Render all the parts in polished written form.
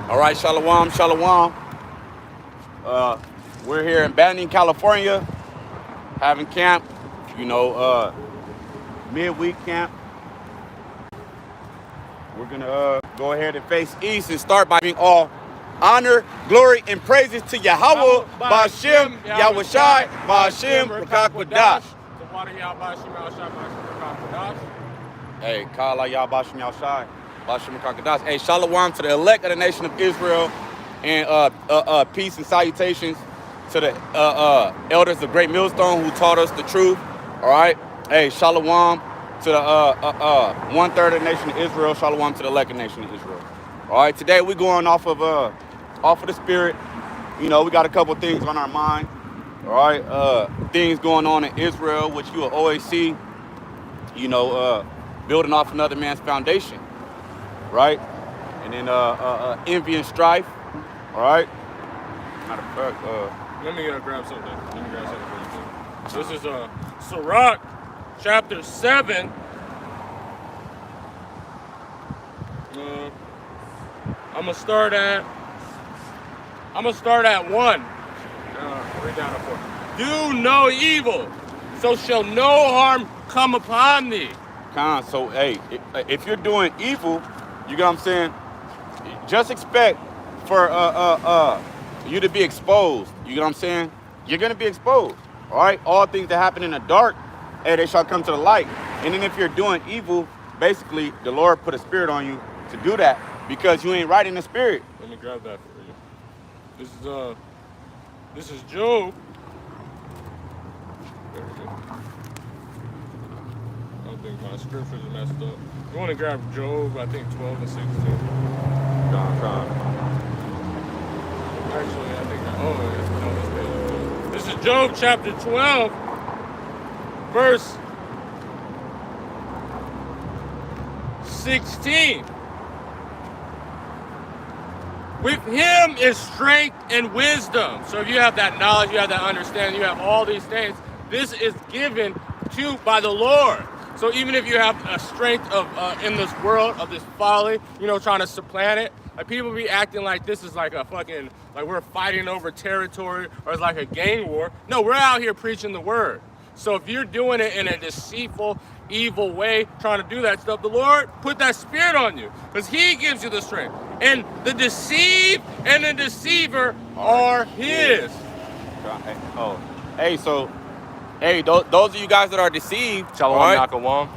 All right, shalom, shalom. We're here in Banning, California, having camp. You know, midweek camp. We're gonna go ahead and face east and start by giving all honor, glory, and praises to Yahweh, Ba'ashem, Yahushai, Ba'ashem, Rakakwadash. Hey, Kala Yahbashim Yahshai, Ba'ashem Rakakwadash. Hey, shalom to the elect of the nation of Israel, and peace and salutations to the elders of Great Millstone who taught us the truth. All right. Hey, shalom to the 1/3 of the nation of Israel. Shalom to the elect nation of Israel. All right. Today we're going off of the spirit. You know, we got a couple things on our mind. All right. Things going on in Israel, which you will always see. You know, building off another man's foundation. Right. And then envy and strife. All right. Matter of fact, let me grab something. For you. This is Sirach, chapter 7. I'm gonna start at 1. Read down to 4. Do no evil, so shall no harm come upon thee. So hey, if you're doing evil, you know what I'm saying, just expect for you to be exposed. You know what I'm saying? You're gonna be exposed. All right. All things that happen in the dark, hey, they shall come to the light. And then if you're doing evil, basically the Lord put a spirit on you to do that because you ain't right in the spirit. Let me grab that for you. This is Job. There we go. I don't think my scriptures are messed up. You want to grab Job, I think 12 and 16. Actually, I think this is Job chapter 12, verse 16. With him is strength and wisdom. So if you have that knowledge, you have that understanding, you have all these things, this is given to you by the Lord. So even if you have a strength of in this world of this folly, you know, trying to supplant it, like people be acting like this is like a fucking, like we're fighting over territory or it's like a gang war. No, we're out here preaching the word. So if you're doing it in a deceitful, evil way, trying to do that stuff, the Lord put that spirit on you because he gives you the strength. And the deceived and the deceiver are his. Those of you guys that are deceived, Shalom, right? Nakawam.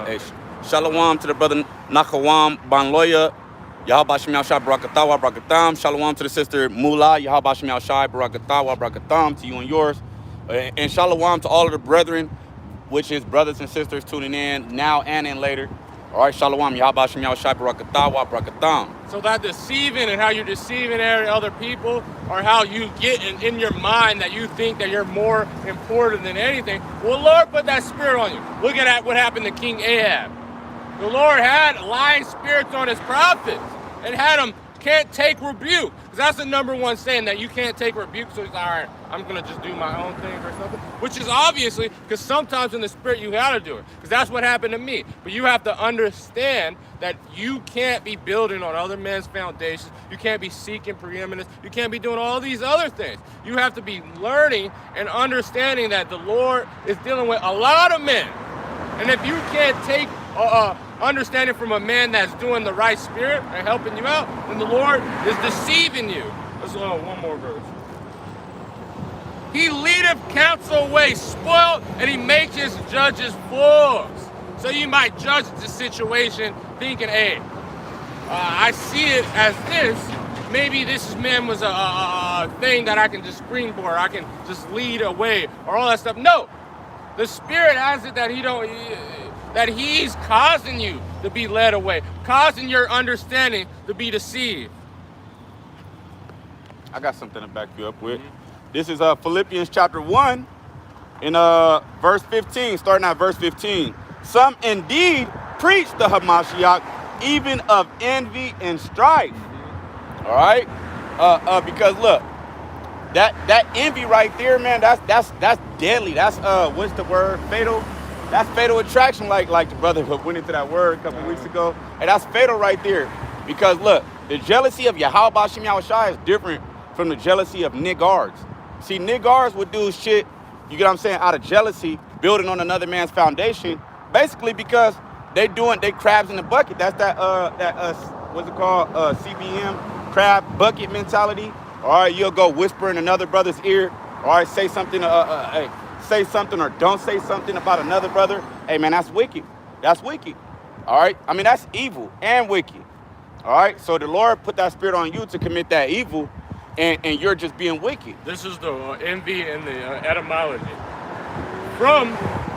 Hey, shalom to the brother Nakawam Banloya. Yahabashim Yahshai Barakatawa Barakatam. Shalom to the sister Mula. Yahabashim Yahshai Barakatawa Barakatam to you and yours. And shalom to all of the brethren, which is brothers and sisters tuning in now and in later. All right, shalom. Yahabashim Yahshai Barakatawa Barakatam. So that deceiving and how you're deceiving other people, or how you get in your mind that you think that you're more important than anything. Well, Lord put that spirit on you. Look at what happened to King Ahab. The Lord had lying spirits on his prophets and had them can't take rebuke. Because that's the number one saying, that you can't take rebuke. So he's like, all right, I'm going to just do my own thing or something. Which is obviously, because sometimes in the spirit you got to do it. Because that's what happened to me. But you have to understand that you can't be building on other men's foundations. You can't be seeking preeminence. You can't be doing all these other things. You have to be learning and understanding that the Lord is dealing with a lot of men. And if you can't take understanding from a man that's doing the right spirit and helping you out, then the Lord is deceiving you. Let's one more verse. He leadeth counsel away spoiled, and he makes his judges fools. So you might judge the situation thinking, hey, I see it as this. Maybe this man was a thing that I can just springboard, I can just lead away, or all that stuff. No, the Spirit has it that that he's causing you to be led away, causing your understanding to be deceived. I got something to back you up with. This is Philippians chapter 1 in verse 15, starting at verse 15. Some indeed preach the Hamashiach, even of envy and strife. All right? Because look, that envy right there, man, that's deadly. That's what's the word? Fatal. That's fatal attraction, like the brother went into that word a couple weeks ago. And that's fatal right there. Because look, The jealousy of Yahweh Bashim Yahushua is different from the jealousy of niggards. See, niggards would do shit, you get what I'm saying, out of jealousy, building on another man's foundation, basically because they crabs in the bucket. That's what's it called, CBM, crab bucket mentality. All right, you'll go whisper in another brother's ear. All right, say something, hey, say something or don't say something about another brother. Hey, man, that's wicked. That's wicked. All right, I mean, that's evil and wicked. All right, so the Lord put that spirit on you to commit that evil, and you're just being wicked. This is the envy and the etymology. From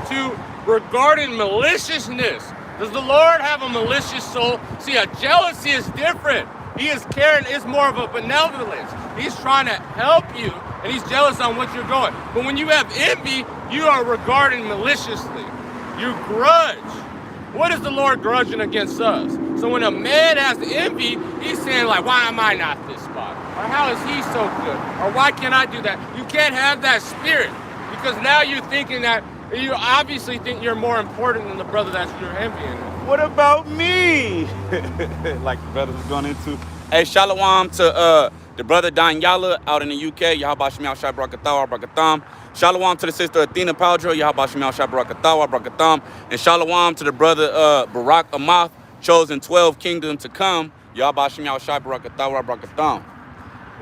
to regarding maliciousness. Does the Lord have a malicious soul? See, a jealousy is different. He is caring, is more of a benevolence. He's trying to help you, and he's jealous on what you're going. But when you have envy, you are regarding maliciously. You grudge. What is the Lord grudging against us? So when a man has envy, he's saying like, why am I not this spot? Or how is he so good? Or why can't I do that? You can't have that spirit, because now you're thinking that, you obviously think you're more important than the brother that you're envying. What about me? Like the brothers was going into. Hey, shalom to the brother Danyala out in the UK. Yahweh Shem Yahushua Barakatawa Barakatam. Shalom to the sister Athena Paldro. Yahweh Shem Yahushua Barakatawa Barakatam. And shalom to the brother Barak Amath, chosen 12 kingdom to come. Yahweh Shem Yahushua Barakatawa Barakatam.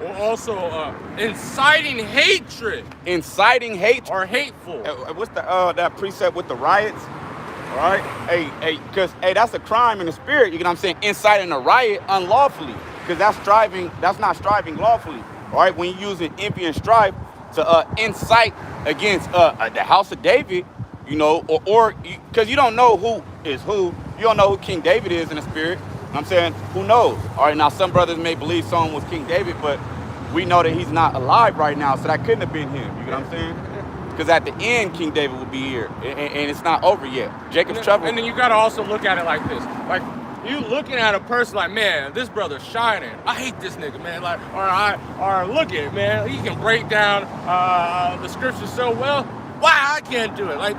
Or also inciting hatred. Inciting hatred. Or hateful. What's that precept with the riots? All right? Hey, because, that's a crime in the spirit. You get what I'm saying? Inciting a riot unlawfully. Because that's not striving lawfully. All right? When you're using envy and strife to incite against the house of David, you know, or because you don't know who is who. You don't know who King David is in the spirit. I'm saying, who knows? All right, now some brothers may believe someone was King David, but we know that he's not alive right now, so that couldn't have been him. You know what I'm saying? Because at the end, King David will be here, and it's not over yet. Jacob's trouble. And then you got to also look at it like this. Like, you looking at a person like, man, this brother's shining. I hate this nigga, man. Like, or look at it, man. He can break down the scriptures so well. Why I can't do it? Like,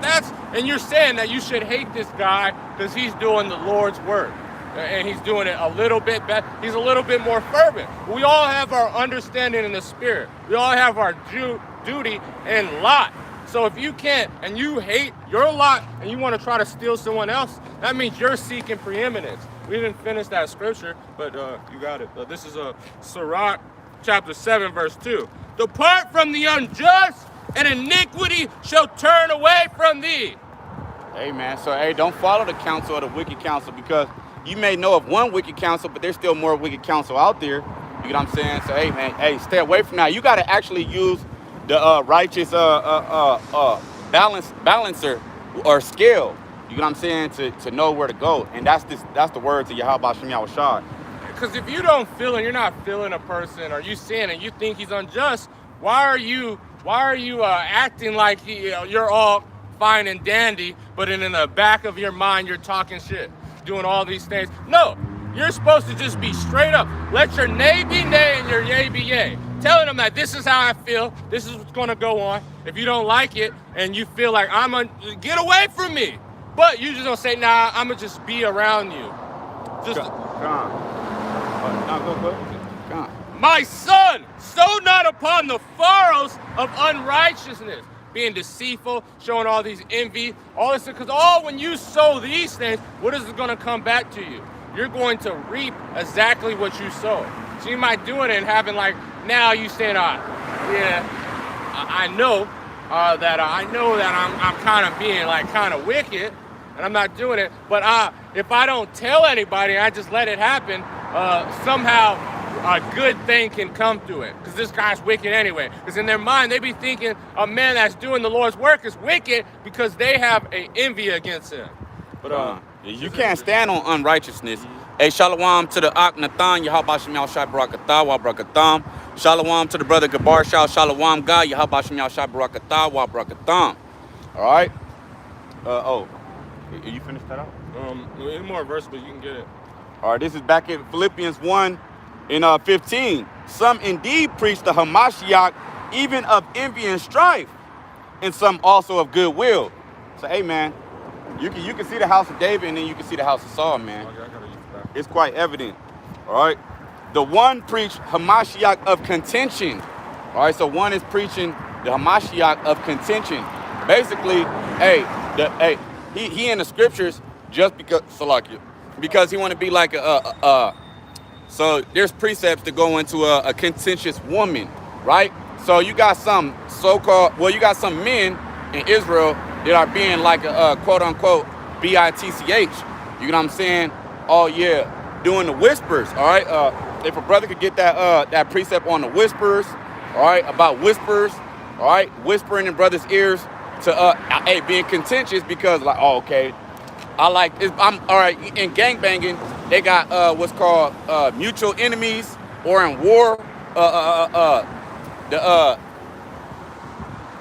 and you're saying that you should hate this guy because he's doing the Lord's work. And he's doing it a little bit better. He's a little bit more fervent. We all have our understanding in the spirit. We all have our duty and lot. So if you can't, and you hate your lot, and you want to try to steal someone else, that means you're seeking preeminence. We didn't finish that scripture, but you got it. This is Sirach chapter 7, verse 2. Depart from the unjust, and iniquity shall turn away from thee. Hey, man. So, don't follow the counsel of the wicked counsel, because you may know of one wicked counsel, but there's still more wicked counsel out there. You get what I'm saying? So, hey, man, stay away from that. You got to actually use the righteous balancer or scale. You get what I'm saying? To know where to go. And that's the words of Yahweh Shem Yahushua. Because if you don't feel and you're not feeling a person, or you sin and you think he's unjust, why are you acting like you're all fine and dandy, but in the back of your mind you're talking shit, doing all these things? No, you're supposed to just be straight up. Let your nay be nay and your yea be yea. Telling them that this is how I feel, this is what's gonna go on. If you don't like it and you feel like get away from me, but you just don't say, nah, I'm gonna just be around you. Just Come on. My son, sow not upon the furrows of unrighteousness, being deceitful, showing all these envy, all this, because when you sow these things, what is going to come back to you? You're going to reap exactly what you sow. So you might do it and having now you saying, I know that I'm kind of being kind of wicked, and I'm not doing it. But if I don't tell anybody, I just let it happen, somehow a good thing can come through it, because this guy's wicked anyway. Because in their mind, they be thinking a man that's doing the Lord's work is wicked because they have an envy against him. But you can't stand on unrighteousness. Hey, shalom to the Aknathan, Yahweh Shem Yahushua Barakatawa Barakatam. Shalom to the brother Gabar Shal, shalom God, Yahweh Shem Yahushua Barakatawa Barakatam. All right. You finished that out? Any more verse, but you can get it. All right, this is back in Philippians 1 in 15. Some indeed preach the Hamashiach, even of envy and strife, and some also of goodwill. So, hey, man, you can see the house of David, and then you can see the house of Saul, man. Okay, I gotta use that. It's quite evident. All right. The one preached Hamashiach of contention. All right, so one is preaching the Hamashiach of contention. Basically, he in the scriptures just because he want to be like so there's precepts to go into a contentious woman, right? So you got some so-called, well, you got some men in Israel that are being like a quote-unquote bitch. You know what I'm saying? Oh yeah, doing the whispers. All right. If a brother could get that precept on the whispers, all right, about whispers, all right, whispering in brothers' ears to being contentious because like, oh, okay, I'm all right. In gangbanging, they got what's called mutual enemies, or in war, the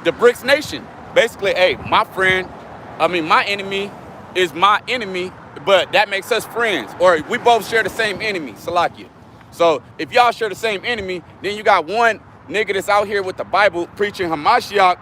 BRICS nation. Basically, hey, my enemy is my enemy, but that makes us friends, or we both share the same enemy, Salakia. So if y'all share the same enemy, then you got one nigga that's out here with the Bible preaching Hamashiach.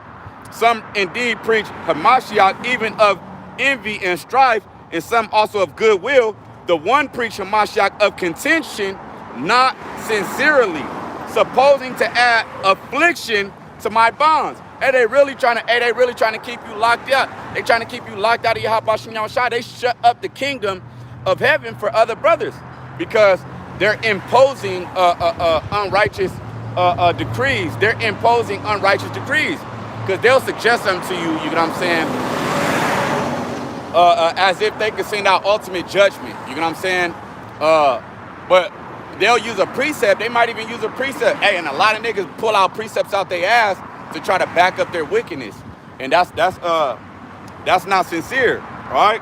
Some indeed preach Hamashiach even of envy and strife, and some also of goodwill. The one preach Hamashiach of contention, not sincerely, supposing to add affliction to my bonds. They really trying to keep you locked up. They trying to keep you locked out of your Habashim Yahushua. They shut up the kingdom of heaven for other brothers because they're imposing unrighteous decrees. They're imposing unrighteous decrees because they'll suggest them to you. You know what I'm saying? As if they could send out ultimate judgment. You know what I'm saying? But they'll use a precept. They might even use a precept. Hey, and a lot of niggas pull out precepts out their ass to try to back up their wickedness, and that's not sincere, right?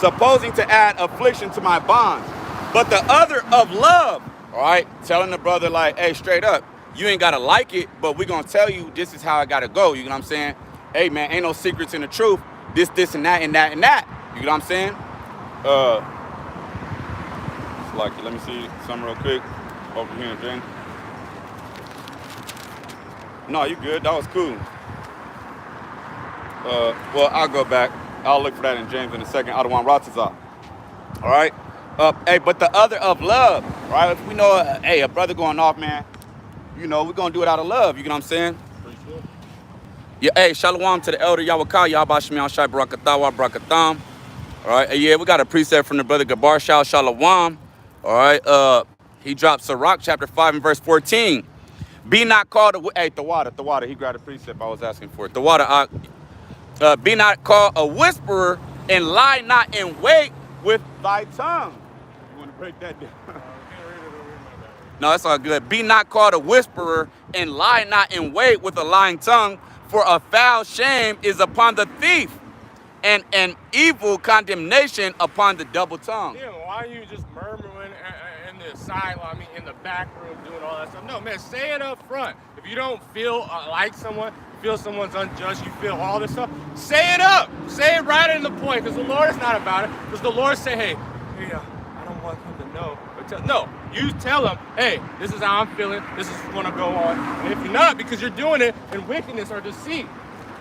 Supposing to add affliction to my bonds, but the other of love, all right, telling the brother like, hey, straight up, you ain't gotta like it, but we gonna tell you this is how I gotta go. You know what I'm saying? Hey man, ain't no secrets in the truth. This, and that, and that, and that. You know what I'm saying? Like, let me see something real quick over here, James. No, you good. That was cool. Well, I'll go back. I'll look for that in James in a second. Adawan Ratazah. All right. Hey, but the other of love, right? We know, a brother going off, man. You know, we're gonna do it out of love. You know what I'm saying? Yeah. Hey, shalom to the elder Yawakah, Yabashim Yashai Barakatawa Barakatam. All right. Yeah, we got a precept from the brother Gabar Shal Shalom. All right. He dropped Sirach chapter 5 and verse 14. Be not called the water. He grabbed a precept I was asking for. The water. Be not called a whisperer, and lie not in wait with thy tongue. You want to break that down? No, that's all good. Be not called a whisperer, and lie not in wait with a lying tongue, for a foul shame is upon the thief, and an evil condemnation upon the double tongue. Yeah, why are you just murmuring in the asylum, in the back room, doing all that stuff? No, man, say it up front. If you don't feel like someone, feel someone's unjust, you feel all this stuff, say it up. Say it right in the point, because the Lord is not about it. Because the Lord say, hey, I don't want him to know. No, you tell him, hey, this is how I'm feeling. This is what's going to go on. And if you're not, because you're doing it in wickedness or deceit.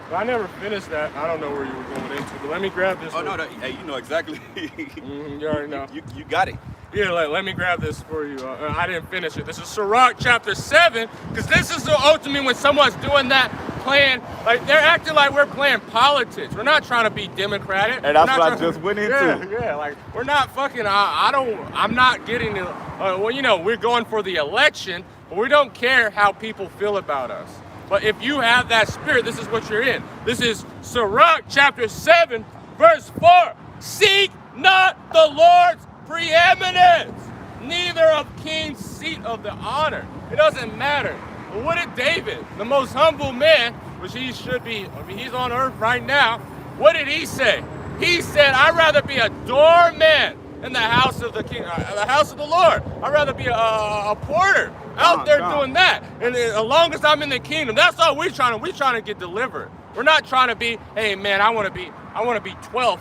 But I never finished that. I don't know where you were going into, but let me grab this. Oh, no, hey, you know exactly. You already know. You got it. Yeah, let me grab this for you. I didn't finish it. This is Sirach chapter 7, because this is the ultimate when someone's doing that, playing, like they're acting like we're playing politics. We're not trying to be democratic. And that's what I just went into. Yeah, like we're not fucking, I'm not getting, we're going for the election, but we don't care how people feel about us. But if you have that spirit, this is what you're in. This is Sirach chapter 7, verse 4. Seek not the Lord's preeminence, neither of king's seat of the honor. It doesn't matter. But what did David, the most humble man, which he should be, he's on earth right now, what did he say? He said, I'd rather be a doorman in the house of the king, the house of the Lord. I'd rather be a porter out there doing that. And as long as I'm in the kingdom, that's all we're trying to get delivered. We're not trying to be, hey man, I want to be 12th.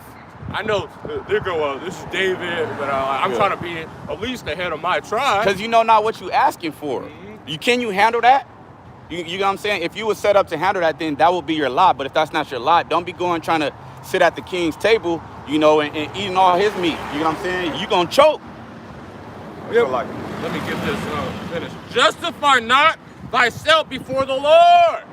I know they go, this is David, but I'm trying to be at least the head of my tribe. Because you know not what you asking for. Mm-hmm. Can you handle that? You know what I'm saying? If you were set up to handle that, then that will be your lot. But if that's not your lot, don't be going trying to sit at the king's table, and eating all his meat. You know what I'm saying? You're going to choke. Yeah. Let me get this finished. Justify not thyself before the Lord.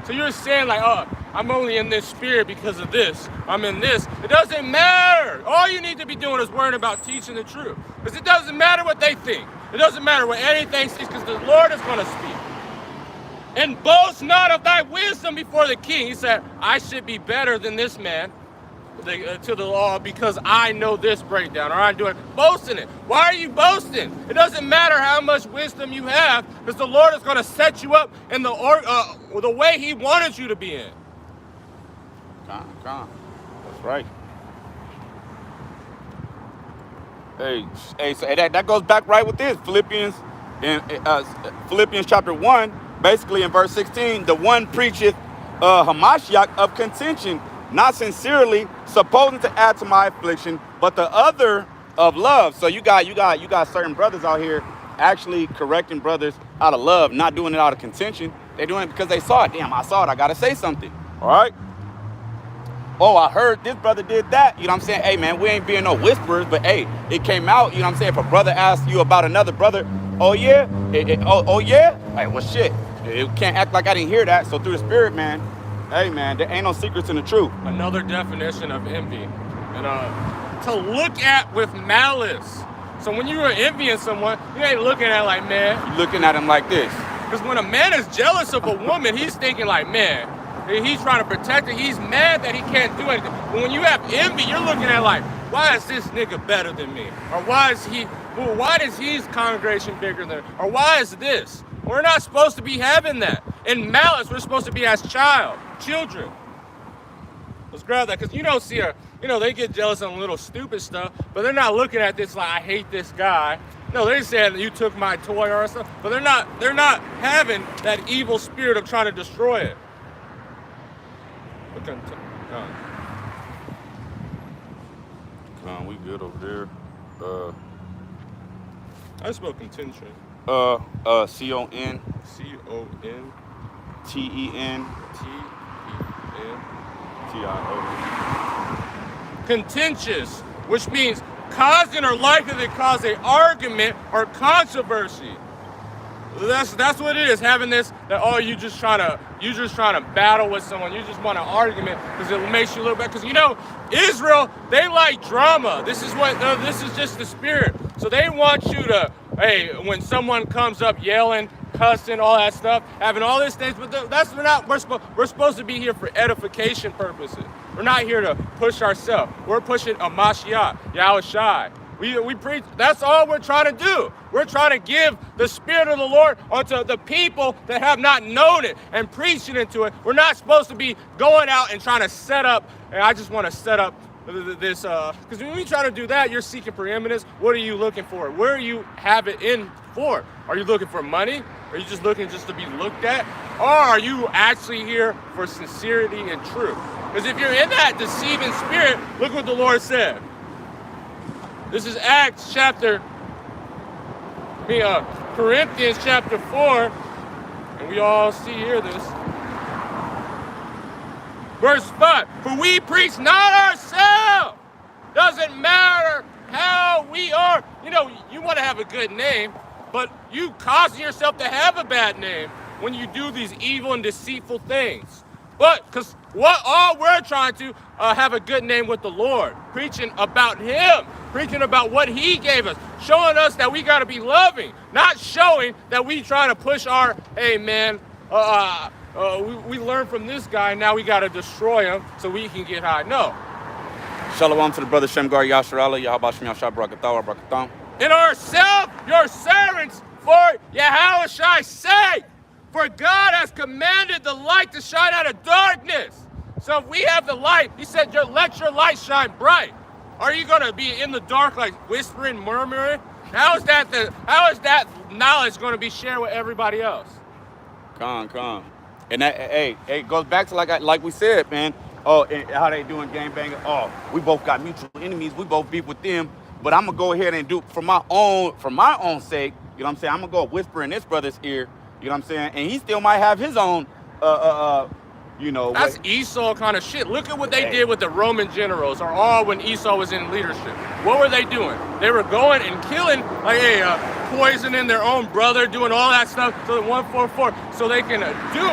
So you're saying like, oh, I'm only in this spirit because of this. I'm in this. It doesn't matter. All you need to be doing is worrying about teaching the truth. Because it doesn't matter what they think. It doesn't matter what anything says, because the Lord is going to speak. And boast not of thy wisdom before the king. He said, I should be better than this man to the law because I know this breakdown, or I'm doing boasting it. Why are you boasting? It doesn't matter how much wisdom you have, because the Lord is going to set you up in the way He wanted you to be in. Come. That's right. So that goes back right with this. Philippians chapter 1, basically in verse 16, the one preacheth Hamashiach of contention, not sincerely, supposing to add to my affliction, but the other of love. So you got certain brothers out here actually correcting brothers out of love, not doing it out of contention. They're doing it because they saw it. Damn, I saw it. I gotta say something. All right. Oh, I heard this brother did that. You know what I'm saying? Hey, man, we ain't being no whisperers, but hey, it came out. You know what I'm saying? If a brother asks you about another brother, oh yeah, oh yeah. Hey, well, shit. It can't act like I didn't hear that. So through the spirit, man. Hey, man, there ain't no secrets in the truth. Another definition of envy, and to look at with malice. So when you are envying someone, you ain't looking at like, man. You're looking at him like this. Because when a man is jealous of a woman, he's thinking like, man, he's trying to protect her. He's mad that he can't do anything. But when you have envy, you're looking at like, why is this nigga better than me? Or why is his congregation bigger than, or why is this? We're not supposed to be having that. In malice, we're supposed to be as children. Let's grab that, because you don't see her. You know, they get jealous on little stupid stuff, but they're not looking at this like, I hate this guy. No, they're saying that you took my toy or something, but they're not having that evil spirit of trying to destroy it. We good over there. I spell contention. C-O-N. C-O-N. T-E-N. T-E-N. T-I-O. Contentious, which means causing or likely to cause an argument or controversy. That's what it is. Having this that you just trying to battle with someone. You just want an argument because it makes you look bad. Because you know Israel, they like drama. This is just the spirit. So they want you to, hey, when someone comes up yelling, cussing, all that stuff, having all these things. But we're supposed to be here for edification purposes. We're not here to push ourselves. We're pushing a Mashiach, Yahushai. We preach. That's all we're trying to do. We're trying to give the Spirit of the Lord onto the people that have not known it and preaching into it. We're not supposed to be going out and trying to set up. And I just want to set up this, because when we try to do that, you're seeking preeminence. What are you looking for? Where do you have it in for? Are you looking for money? Are you just looking just to be looked at? Or are you actually here for sincerity and truth? Because if you're in that deceiving spirit, look what the Lord said. This is Corinthians chapter 4, and we all see here this. Verse 5, for we preach not ourselves. Doesn't matter how we are. You know, you want to have a good name, but you cause yourself to have a bad name when you do these evil and deceitful things. But because all we're trying to have a good name with the Lord, preaching about Him, preaching about what He gave us, showing us that we got to be loving, not showing that we trying to push our, hey man, we learned from this guy, now we got to destroy him so we can get high. No. Shalom to the brother Shemgar Yasharala, Yahabashim Yashab Brakatawa Brakatam. In ourselves, your servants, for Yahushai's sake. For God has commanded the light to shine out of darkness. So if we have the light, He said, let your light shine bright. Are you going to be in the dark like whispering, murmuring? How is that knowledge going to be shared with everybody else? Come. And that, hey, it goes back to like we said, man. Oh, and how they doing gangbanging. Oh, we both got mutual enemies. We both beef with them. But I'm going to go ahead and do for my own sake. You know what I'm saying? I'm going to go whisper in this brother's ear. You know what I'm saying? And he still might have his own, That's Esau kind of shit. Look at what they did with the Roman generals, or all when Esau was in leadership. What were they doing? They were going and killing, like, hey, poisoning their own brother, doing all that stuff to the 144 so they can do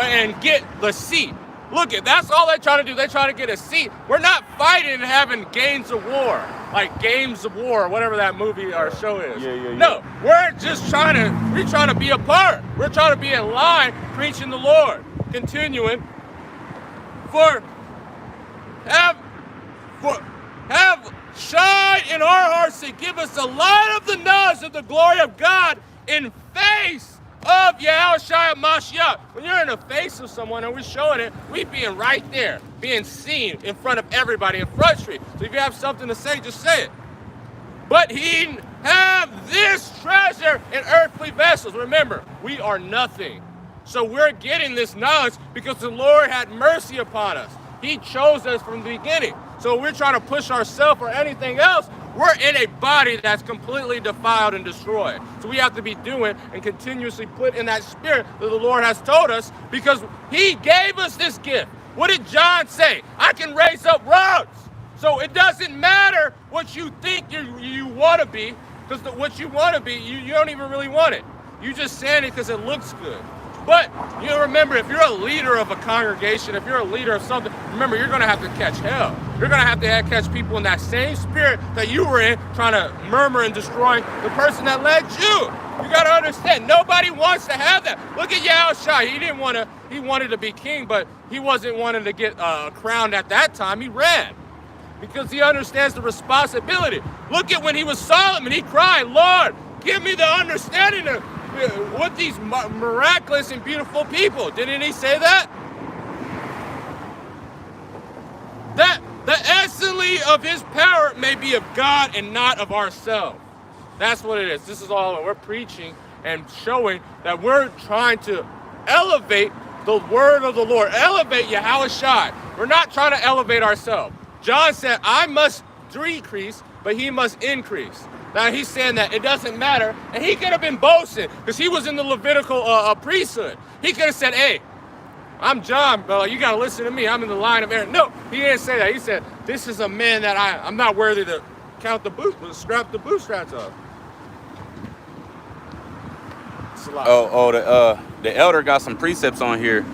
and get the seat. Look, that's all they try to do. They try to get a seat. We're not fighting and having games of war, like Games of War, whatever that movie or show is. Yeah. No, we're trying to be a part. We're trying to be in line preaching the Lord. Continuing, have shine in our hearts to give us the light of the knowledge of the glory of God in face of Yahushua Mashiach. When you're in the face of someone and we're showing it, we being right there, being seen in front of everybody in Front Street. So if you have something to say, just say it. But he have this treasure in earthly vessels. Remember, we are nothing. So we're getting this knowledge because the Lord had mercy upon us. He chose us from the beginning. So we're trying to push ourselves or anything else, we're in a body that's completely defiled and destroyed. So we have to be doing and continuously put in that spirit that the Lord has told us because he gave us this gift. What did John say? I can raise up rocks. So it doesn't matter what you think you want to be, because what you want to be, you don't even really want it. You just saying it because it looks good. But you remember, if you're a leader of a congregation, if you're a leader of something, remember, you're going to have to catch hell. You're going to have catch people in that same spirit that you were in, trying to murmur and destroy the person that led you. You got to understand, nobody wants to have that. Look at Yahushua. He wanted to be king, but he wasn't wanting to get crowned at that time. He ran because he understands the responsibility. Look at when he was Solomon, he cried, Lord, give me the understanding of with these miraculous and beautiful people. Didn't he say that? That the essence of his power may be of God and not of ourselves. That's what it is. This is all we're preaching and showing that we're trying to elevate the word of the Lord. Elevate Yahushua. We're not trying to elevate ourselves. John said, I must decrease, but he must increase. Now he's saying that it doesn't matter, and he could have been boasting because he was in the Levitical priesthood. He could have said, hey, I'm John, but you got to listen to me. I'm in the line of Aaron. No, he didn't say that. He said, this is a man that I'm not worthy to count strap the bootstraps up. The elder got some precepts on here.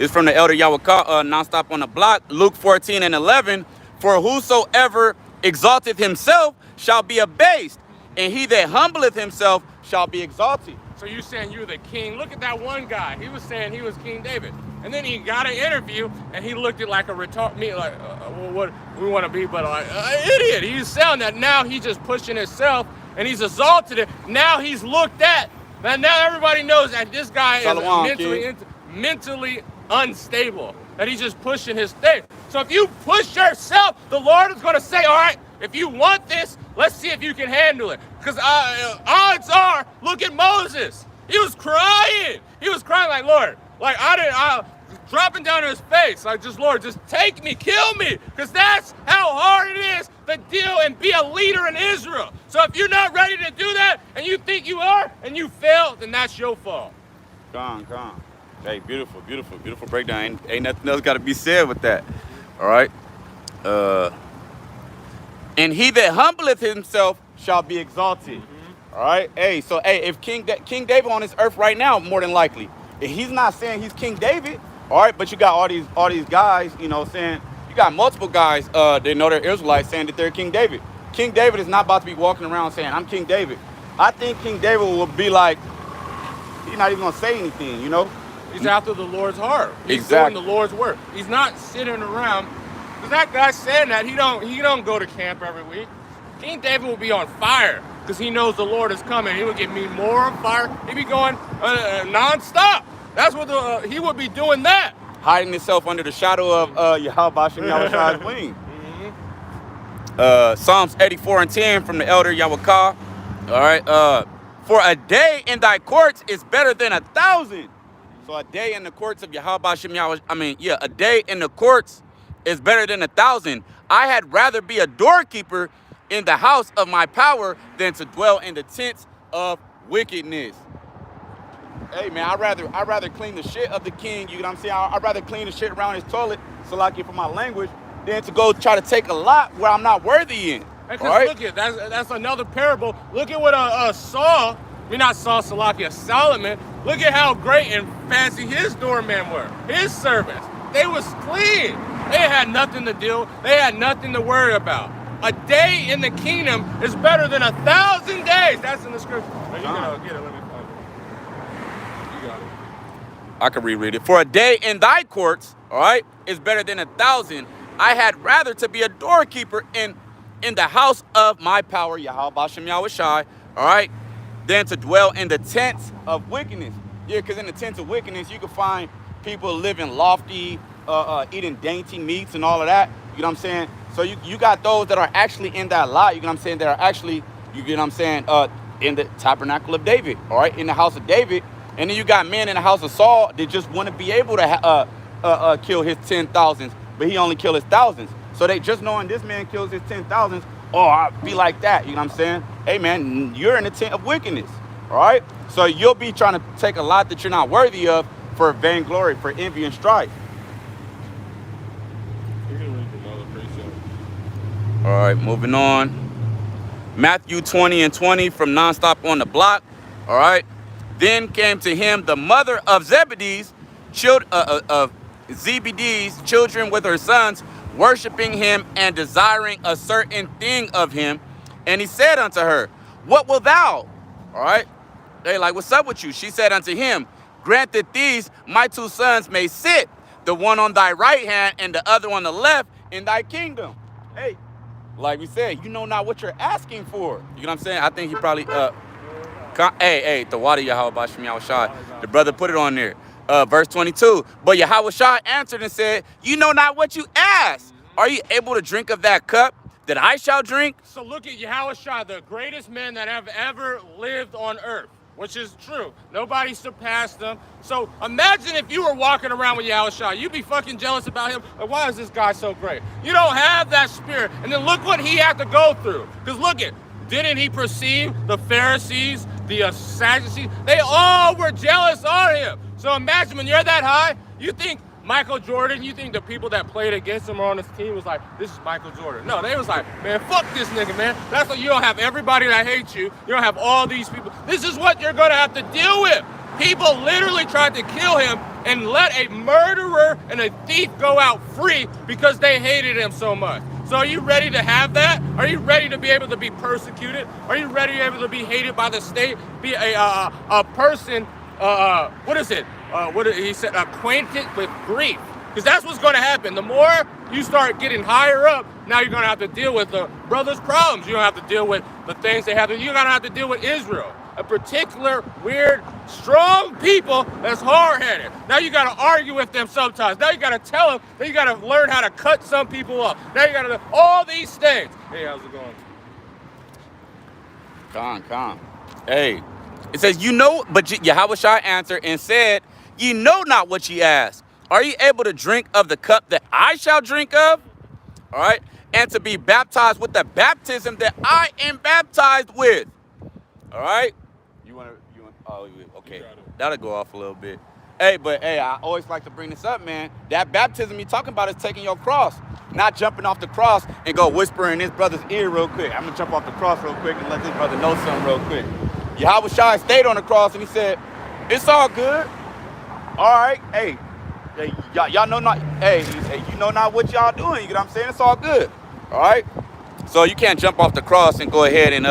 It's from the elder Yahweh nonstop on the block, Luke 14:11. For whosoever exalteth himself shall be abased, and he that humbleth himself shall be exalted. So you're saying you're the king. Look at that one guy. He was saying he was King David. And then he got an interview, and he looked at like a well, what we want to be, but like an idiot. He's saying that now he's just pushing himself, and he's exalted it. Now he's looked at. And now everybody knows that this guy is mentally unstable, that he's just pushing his thing. So if you push yourself, the Lord is going to say, all right, if you want this, let's see if you can handle it. Because odds are, look at Moses. He was crying. He was crying like, Lord, like I dropping down to his face, like just, Lord, just take me, kill me. Because that's how hard it is to deal and be a leader in Israel. So if you're not ready to do that and you think you are and you fail, then that's your fault. Come on. Hey, beautiful breakdown. Ain't nothing else got to be said with that. All right. And he that humbleth himself shall be exalted. Mm-hmm. All right. Hey, so if King David on this earth right now, more than likely, if he's not saying he's King David, all right, but you got all these guys, you know, saying you got multiple guys they know they're Israelites saying that they're King David. King David is not about to be walking around saying I'm King David. I think King David will be like, he's not even gonna say anything, you know. He's after the Lord's heart. He's exactly doing the Lord's work. He's not sitting around. Because that guy saying that, he don't go to camp every week. King David will be on fire because he knows the Lord is coming. He will get me more on fire. He'd be going nonstop. That's what he would be doing that. Hiding himself under the shadow of Yahweh Shem Yahweh's wing. Mm-hmm. Psalms 84:10 from the elder Yahweh. All right. For a day in thy courts is better than 1,000. So a day in the courts of Yahweh Shem Yahweh. A day in the courts is better than 1,000. I had rather be a doorkeeper in the house of my power than to dwell in the tents of wickedness. Hey man, I'd rather clean the shit of the king, you know what I'm saying? I'd rather clean the shit around his toilet, so like it for my language, than to go try to take a lot where I'm not worthy in. Because All right? look at that's another parable. Look at what Solomon. Look at how great and fancy his doormen were. His servants. They was clean. They had nothing to do. They had nothing to worry about. A day in the kingdom is better than 1,000 days. That's in the scripture. You gotta get it. Let me find it. You got it. I can reread it. For a day in thy courts, all right, is better than 1,000. I had rather to be a doorkeeper in the house of my power, Yahweh Bashem Yahushai, all right, than to dwell in the tents of wickedness. Yeah, because in the tents of wickedness, you can find people living lofty, eating dainty meats and all of that. You know what I'm saying? So you got those that are actually in that lot, you know what I'm saying, that are actually, you get what I'm saying, in the tabernacle of David, all right, in the house of David. And then you got men in the house of Saul that just want to be able to kill his 10,000s, but he only kill his thousands. So they just knowing this man kills his 10,000s, oh, I'll be like that. You know what I'm saying? Hey, man, you're in the tent of wickedness, all right? So you'll be trying to take a lot that you're not worthy of for vainglory, for envy and strife. All right, moving on. Matthew 20 and 20 from Nonstop on the Block, all right? Then came to him the mother of Zebedee's children with her sons, worshiping him and desiring a certain thing of him. And he said unto her, what wilt thou? All right. They like, what's up with you? She said unto him, grant that these my 2 sons may sit, the one on thy right hand and the other on the left, in thy kingdom. Hey, like we said, you know not what you're asking for. You know what I'm saying? I think he probably hey, the water Yahweh Bashem Yahushai. The brother put it on there. Verse 22. But Yahushua answered and said, you know not what you ask. Are you able to drink of that cup that I shall drink? So look at Yahushua, the greatest man that have ever lived on earth, which is true. Nobody surpassed him. So imagine if you were walking around with Yahushua. You'd be fucking jealous about him. Like, why is this guy so great? You don't have that spirit. And then look what he had to go through. Because look at, didn't he perceive the Pharisees, the Sadducees? They all were jealous on him. So imagine when you're that high, you think Michael Jordan, you think the people that played against him or on his team was like, this is Michael Jordan. No, they was like, man, fuck this nigga, man. That's why you don't have everybody that hates you. You don't have all these people. This is what you're going to have to deal with. People literally tried to kill him and let a murderer and a thief go out free because they hated him so much. So are you ready to have that? Are you ready to be able to be persecuted? Are you ready to be able to be hated by the state? Be a person, what is it? He said, acquainted with grief. Because that's what's going to happen. The more you start getting higher up, now you're going to have to deal with the brothers' problems. You're going to have to deal with the things they have to. You're going to have to deal with Israel. A particular, weird, strong people that's hard-headed. Now you got to argue with them sometimes. Now you got to tell them. Then you got to learn how to cut some people off. Now you got to do all these things. Hey, how's it going? Calm. Hey, it says, you know, but Yahushua answered and said, ye know not what ye ask. Are ye able to drink of the cup that I shall drink of? All right. And to be baptized with the baptism that I am baptized with. All right. Oh, okay. That'll go off a little bit. Hey, but hey, I always like to bring this up, man. That baptism you're talking about is taking your cross, not jumping off the cross and go whisper in his brother's ear real quick. I'm going to jump off the cross real quick and let this brother know something real quick. Yahushua stayed on the cross and he said, it's all good. All right. Hey, y'all know not, hey, you know not what y'all doing. You know what I'm saying? It's all good. All right. So you can't jump off the cross and go ahead and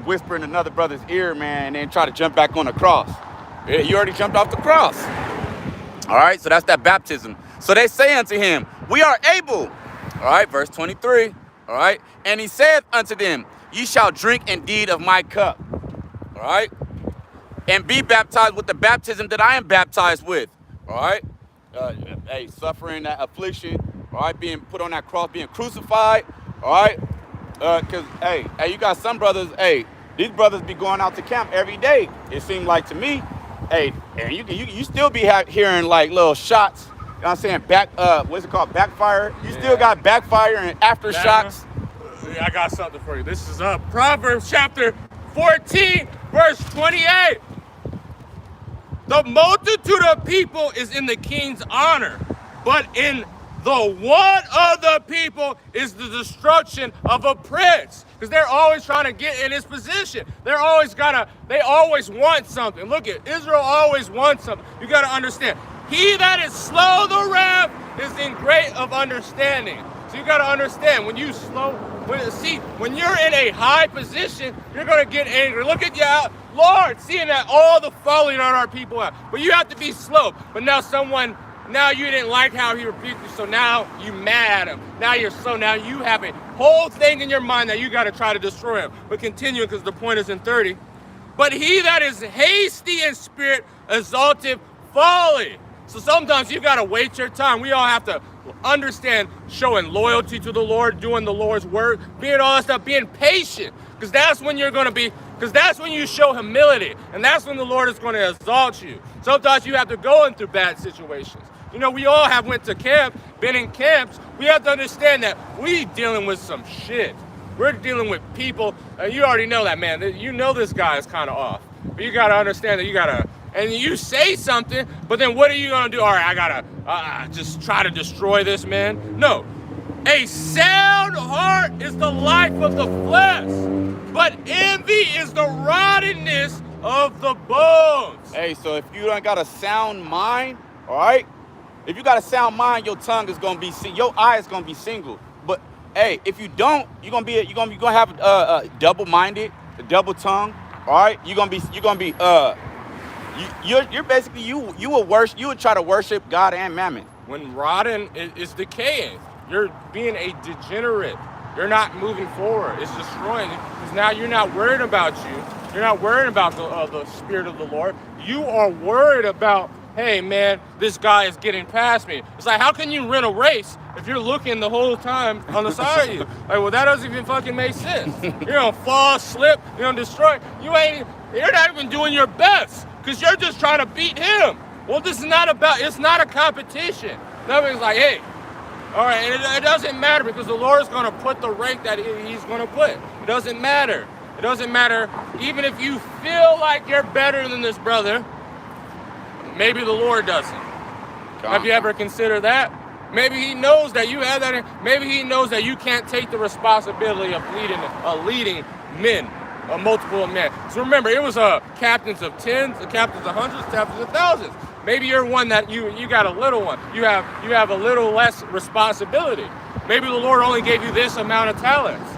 whisper in another brother's ear, man, and then try to jump back on the cross. You already jumped off the cross. All right, so that's that baptism. So they say unto him, we are able. All right, verse 23. All right, and he saith unto them, ye shall drink indeed of my cup. All right, and be baptized with the baptism that I am baptized with. All right, hey, suffering that affliction. All right, being put on that cross, being crucified. All right. Cause hey, you got some brothers, hey, these brothers be going out to camp every day. It seemed like to me, hey, and you still be hearing like little shots. You know what I'm saying? What's it called? Backfire. You still got backfire and aftershocks. I got something for you. This is Proverbs chapter 14, verse 28. The multitude of people is in the king's honor, but in the want of the people is the destruction of a prince. Because they're always trying to get in his position. They always want something. Look at Israel always wants something. You got to understand. He that is slow to wrath is in great of understanding. So you got to understand when you're in a high position, you're going to get angry. Look at you, Lord, seeing that all the falling on our people out. But you have to be slow. But now you didn't like how he rebuked you, so now you mad at him. Now you have a whole thing in your mind that you got to try to destroy him. But continue, because the point is in 30. But he that is hasty in spirit exalteth folly. So sometimes you got to wait your time. We all have to understand showing loyalty to the Lord, doing the Lord's work, being all that stuff, being patient. Because that's when you show humility. And that's when the Lord is going to exalt you. Sometimes you have to go in through bad situations. You know, we all have went to camp, been in camps. We have to understand that we dealing with some shit. We're dealing with people, and you already know that, man. You know this guy is kind of off. But you got to understand that and you say something, but then what are you going to do? All right, I got to just try to destroy this man. No. A sound heart is the life of the flesh, but envy is the rottenness of the bones. Hey, so if you don't got a sound mind, all right? If you got a sound mind, your tongue is gonna be, your eye is gonna be single. But hey, if you don't, you're gonna have double-minded, a double tongue. All right, you're basically you would try to worship God and mammon. When rotten is decaying, you're being a degenerate. You're not moving forward. It's destroying you because now you're not worried about you. You're not worried about the Spirit of the Lord. You are worried about, hey, man, this guy is getting past me. It's like, how can you win a race if you're looking the whole time on the side of you? Like, well, that doesn't even fucking make sense. You're going to fall, slip, you're going to destroy. You're not even doing your best because you're just trying to beat him. Well, it's not a competition. Nobody's like, hey, all right, and it doesn't matter because the Lord is going to put the rank that he's going to put. It doesn't matter. It doesn't matter. Even if you feel like you're better than this brother, maybe the Lord doesn't. Have you ever considered that? Maybe he knows that you have that. Maybe he knows that you can't take the responsibility of leading men, multiple men. So remember, it was captains of tens, captains of hundreds, captains of thousands. Maybe you're one that you got a little one. You have a little less responsibility. Maybe the Lord only gave you this amount of talents.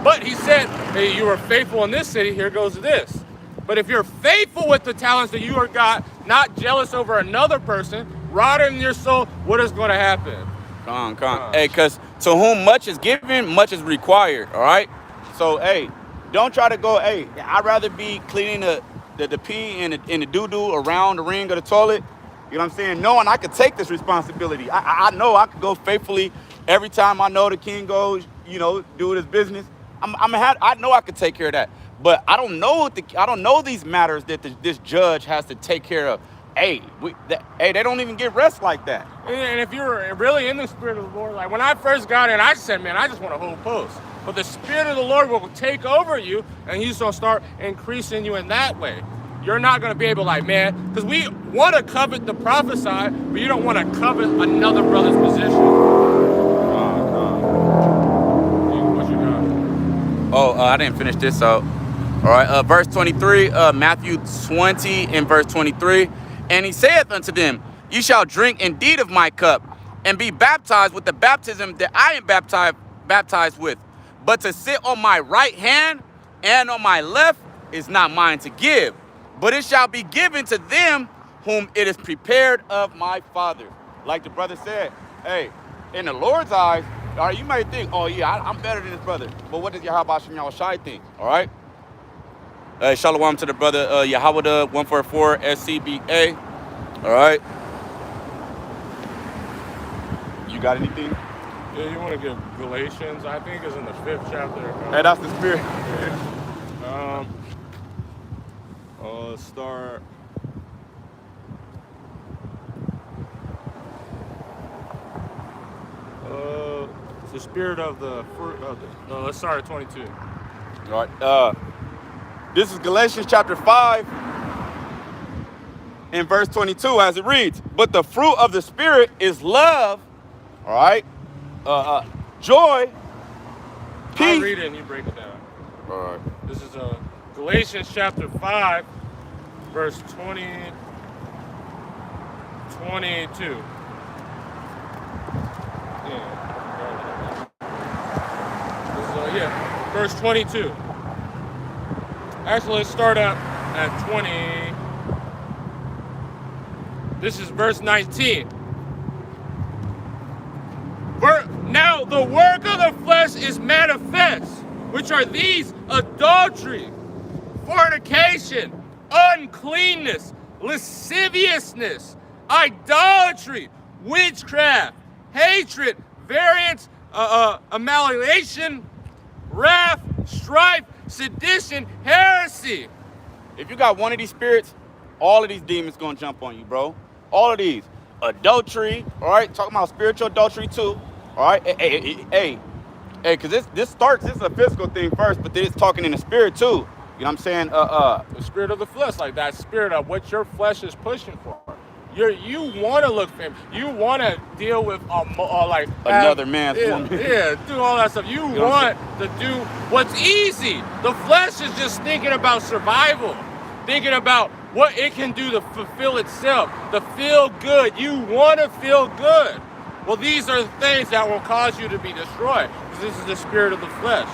But he said, hey, you were faithful in this city, here goes this. But if you're faithful with the talents that you are got, not jealous over another person, rotting in your soul, what is going to happen? Come on. Hey, because to whom much is given, much is required, all right? So, hey, don't try to go, hey, I'd rather be cleaning the pee and the doo-doo around the ring of the toilet, you know what I'm saying? Knowing I could take this responsibility. I know I could go faithfully every time I know the king goes, do his business. I know I could take care of that. But I don't know these matters that this judge has to take care of. Hey, they don't even get rest like that. And if you're really in the Spirit of the Lord, like when I first got in, I said, man, I just want to hold post. But the Spirit of the Lord will take over you, and he's going to start increasing you in that way. You're not going to be able, like, man, because we want to covet the prophesy, but you don't want to covet another brother's position. What you got? Oh, I didn't finish this out. All right, verse 23, Matthew 20 and verse 23. And he saith unto them, ye shall drink indeed of my cup, and be baptized with the baptism that I am baptized with. But to sit on my right hand and on my left is not mine to give, but it shall be given to them whom it is prepared of my Father. Like the brother said, hey, in the Lord's eyes, all right, you might think, oh yeah, I'm better than this brother. But what does Yahweh Shem Yahushai think? All right? Shalom to the brother Yahweh 144 SCBA. All right. You got anything? Yeah, you want to give Galatians, I think is in the 5th chapter. Hey, that's the spirit. Let's start. It's the spirit of the fruit of the. No, let's start at 22. All right. This is Galatians chapter 5 and verse 22 as it reads. But the fruit of the Spirit is love. All right. Joy, I'll peace. read it and you break it down. All right. This is Galatians chapter 5, verse 22. Verse 22. Actually, let's start out at 20. This is verse 19. Now the work of the flesh is manifest, which are these: adultery, fornication, uncleanness, lasciviousness, idolatry, witchcraft, hatred, variance, malleation, wrath, strife, sedition, heresy. If you got one of these spirits, all of these demons gonna jump on you, bro. All of these. Adultery, all right? Talking about spiritual adultery too. All right? Hey, because this is a physical thing first, but then it's talking in the spirit too. You know what I'm saying? The spirit of the flesh, like that spirit of what your flesh is pushing for. You want to look famous. You want to deal with like another man's woman. Yeah, do all that stuff. You want to do what's easy. The flesh is just thinking about survival, thinking about what it can do to fulfill itself, to feel good. You want to feel good. Well, these are the things that will cause you to be destroyed, because this is the spirit of the flesh.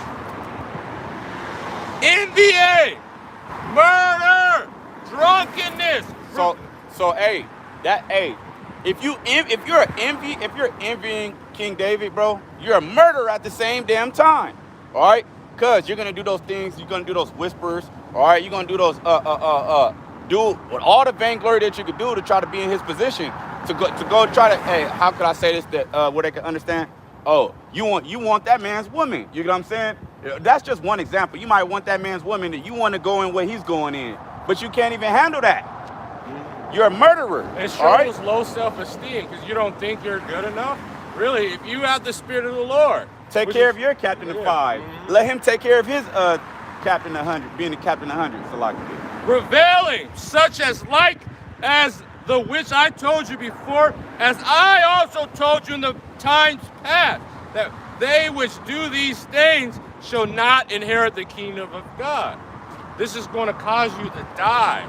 Envy, murder, drunkenness. If you're envying King David, bro, you're a murderer at the same damn time. All right? Cause you're gonna do those things, you're gonna do those whispers, all right, you're gonna do those do with all the vainglory that you could do to try to be in his position, to go try to, hey, how could I say this that where they can understand? Oh, you want that man's woman. You know what I'm saying? That's just one example. You might want that man's woman that you want to go in where he's going in, but you can't even handle that. You're a murderer. It shows low self-esteem because you don't think you're good enough. Really, if you have the spirit of the Lord, take care of your captain of 5. Let him take care of his captain 100, being the captain 100. So like prevailing, such as the which I told you before, as I also told you in the times past, that they which do these things shall not inherit the kingdom of God. This is going to cause you to die.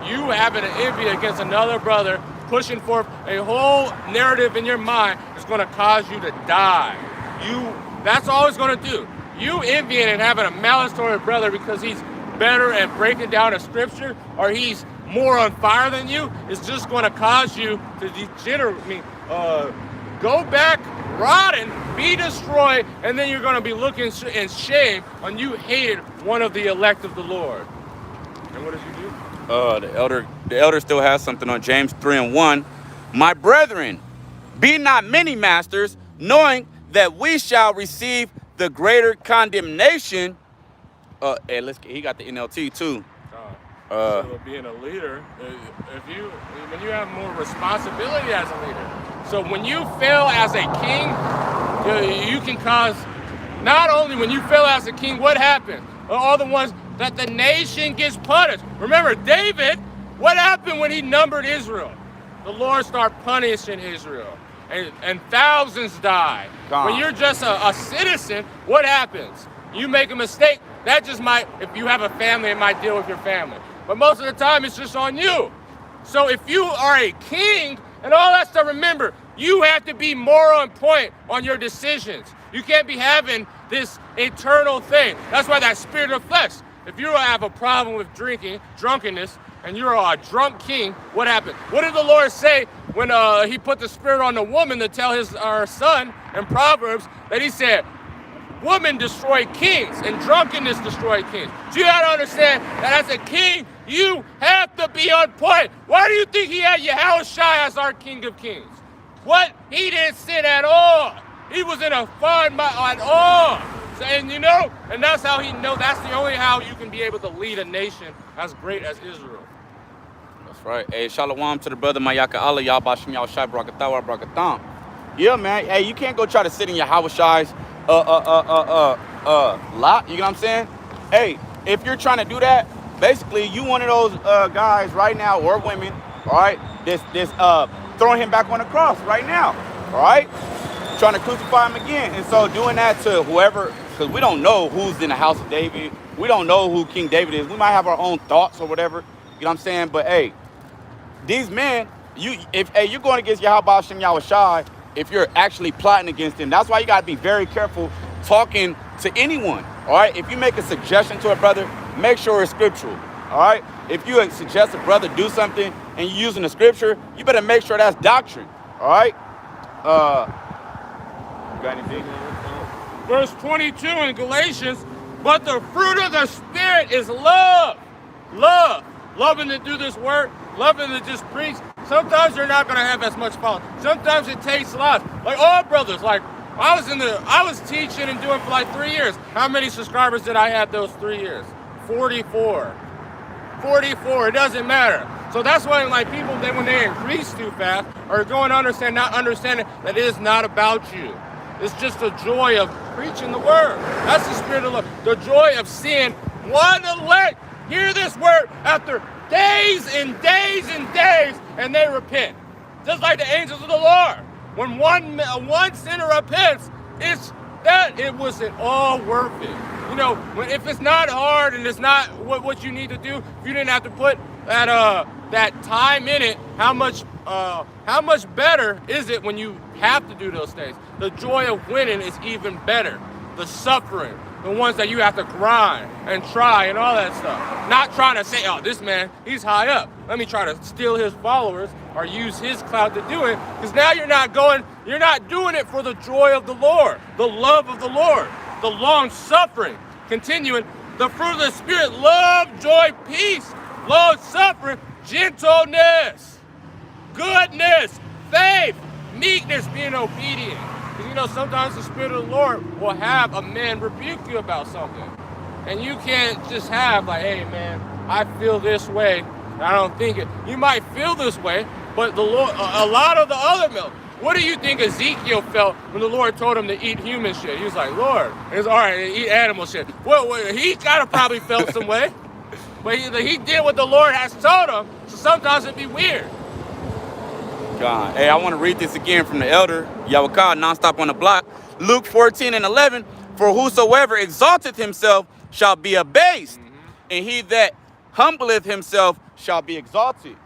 You having an envy against another brother, pushing forth a whole narrative in your mind, is going to cause you to die. That's all it's going to do. You envying and having a malice toward a brother because he's better at breaking down a scripture, or he's more on fire than you, is just going to cause you to degenerate. Go back, rotten, be destroyed, and then you're going to be looking in shame when you hated one of the elect of the Lord. And what does he do? The elder still has something on James 3:1. My brethren, be not many masters, knowing that we shall receive the greater condemnation. He got the NLT too. So being a leader, when you have more responsibility as a leader. So when you fail as a king, you can cause, not only when you fail as a king, what happens? All the ones that the nation gets punished. Remember, David, what happened when he numbered Israel? The Lord started punishing Israel, and thousands died. When you're just a citizen, what happens? You make a mistake, that just might, if you have a family, it might deal with your family. But most of the time, it's just on you. So if you are a king and all that stuff, remember, you have to be more on point on your decisions. You can't be having this eternal thing. That's why that spirit of flesh. If you have a problem with drunkenness, and you're a drunk king, what happened? What did the Lord say when he put the spirit on the woman to tell our son in Proverbs that he said, women destroy kings and drunkenness destroy kings? So you have to understand that as a king, you have to be on point. Why do you think he had Yahushua as our King of Kings? What? He didn't sin at all. He was in a fine mind at all. And that's how that's the only how you can be able to lead a nation as great as Israel. That's right. Hey, shalom to the brother Mayaka Allah, Yabashim Yahushai Brakatawa Brakatam. Yeah, man. Hey, you can't go try to sit in Yahushai's lot. You know what I'm saying? Hey, if you're trying to do that, basically you one of those guys right now, or women, all right, this throwing him back on the cross right now, all right? trying to crucify him again. And so doing that to whoever, because we don't know who's in the house of David. We don't know who King David is. We might have our own thoughts or whatever. You know what I'm saying? But hey, these men, you're going against Yahweh Hashem Yahushai, if you're actually plotting against him. That's why you got to be very careful talking to anyone. All right? If you make a suggestion to a brother, make sure it's scriptural. All right? If you suggest a brother do something and you're using the scripture, you better make sure that's doctrine. All right? You got anything? Verse 22 in Galatians, but the fruit of the Spirit is love. Love. Loving to do this work, loving to just preach. Sometimes you're not going to have as much power. Sometimes it takes lives. Like all brothers, like I was teaching and doing for like 3 years. How many subscribers did I have those 3 years? 44. 44, it doesn't matter. So that's why like people, when they increase too fast, are going to not understanding that it is not about you. It's just the joy of preaching the word. That's the spirit of love. The joy of seeing one elect hear this word after days and days and days, and they repent. Just like the angels of the Lord. When one sinner repents, it wasn't all worth it. You know, if it's not hard and it's not what you need to do, if you didn't have to put that time in it, how much better is it when you have to do those things? The joy of winning is even better. The suffering, the ones that you have to grind and try and all that stuff. Not trying to say, oh, this man, he's high up. Let me try to steal his followers or use his clout to do it. Because now you're not doing it for the joy of the Lord, the love of the Lord, the long suffering. Continuing, the fruit of the Spirit, love, joy, peace, long suffering, gentleness, goodness, faith, meekness, being obedient. Because you know, sometimes the Spirit of the Lord will have a man rebuke you about something. And you can't just have like, hey man, I feel this way. I don't think it. You might feel this way, but the Lord, a lot of the other men, what do you think Ezekiel felt when the Lord told him to eat human shit? He was like, Lord, it's all right, eat animal shit. Well, he kind of probably felt some way. But he did what the Lord has told him, so sometimes it'd be weird. God. Hey, I want to read this again from the elder, Yahweh nonstop on the block. Luke 14:11, for whosoever exalteth himself shall be abased, and he that humbleth himself shall be exalted.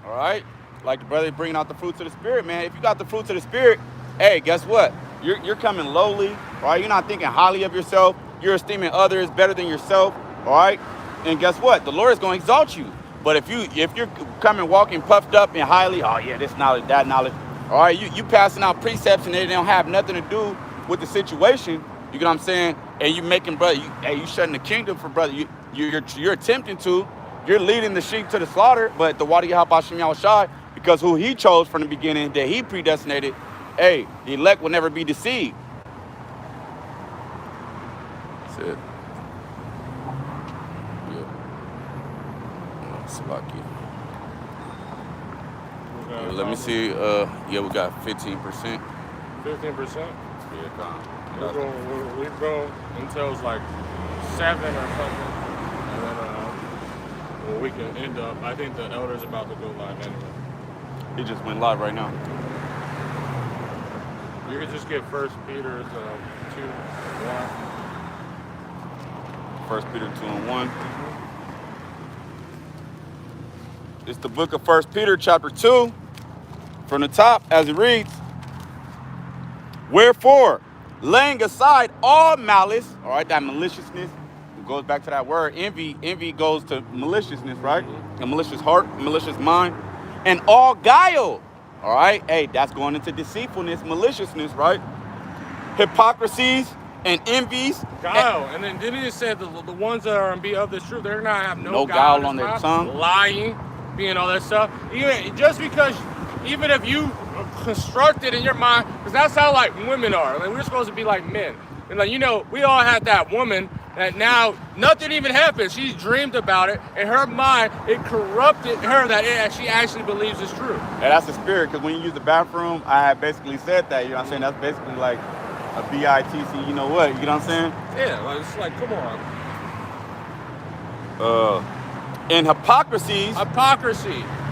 All right? Like the brother bringing out the fruits of the Spirit, man. If you got the fruits of the Spirit, hey, guess what? You're coming lowly, all right? You're not thinking highly of yourself. You're esteeming others better than yourself, all right? And guess what? The Lord is going to exalt you. But if you're coming walking puffed up and highly, oh yeah, this knowledge, that knowledge, all right, you passing out precepts and they don't have nothing to do with the situation. You know what I'm saying? And you making brother, you shutting the kingdom for brother. You're attempting to. You're leading the sheep to the slaughter, but the Wadi Hashem Yahushai, because who he chose from the beginning, that he predestinated, hey, the elect will never be deceived. That's it. Salaki. Let me see. Yeah, we got 15%. 15%? Yeah, we go until it's like 7 or something, and then we can end up. I think the elder's about to go live anyway. He just went live right now. You could just get 1 Peter 2:1. 1 Peter 2:1. It's the book of 1 Peter chapter 2, from the top, as it reads. Wherefore, laying aside all malice, all right, that maliciousness, it goes back to that word, envy. Envy goes to maliciousness, right? A malicious heart, a malicious mind, and all guile, all right? Hey, that's going into deceitfulness, maliciousness, right? Hypocrisies and envies. Guile, and then didn't it say the ones that are be of this truth, they're not have no guile on their tongue, lying, being all that stuff. Even if you construct it in your mind, because that's how like women are. Like we're supposed to be like men, and like we all had that woman that now nothing even happened. She dreamed about it, and her mind it corrupted her that she actually believes it's true. And that's the spirit, because when you use the bathroom, I had basically said that. You know what I'm saying? That's basically like a BITC. You know what? You know what I'm saying? Yeah, like it's like come on. And hypocrisy,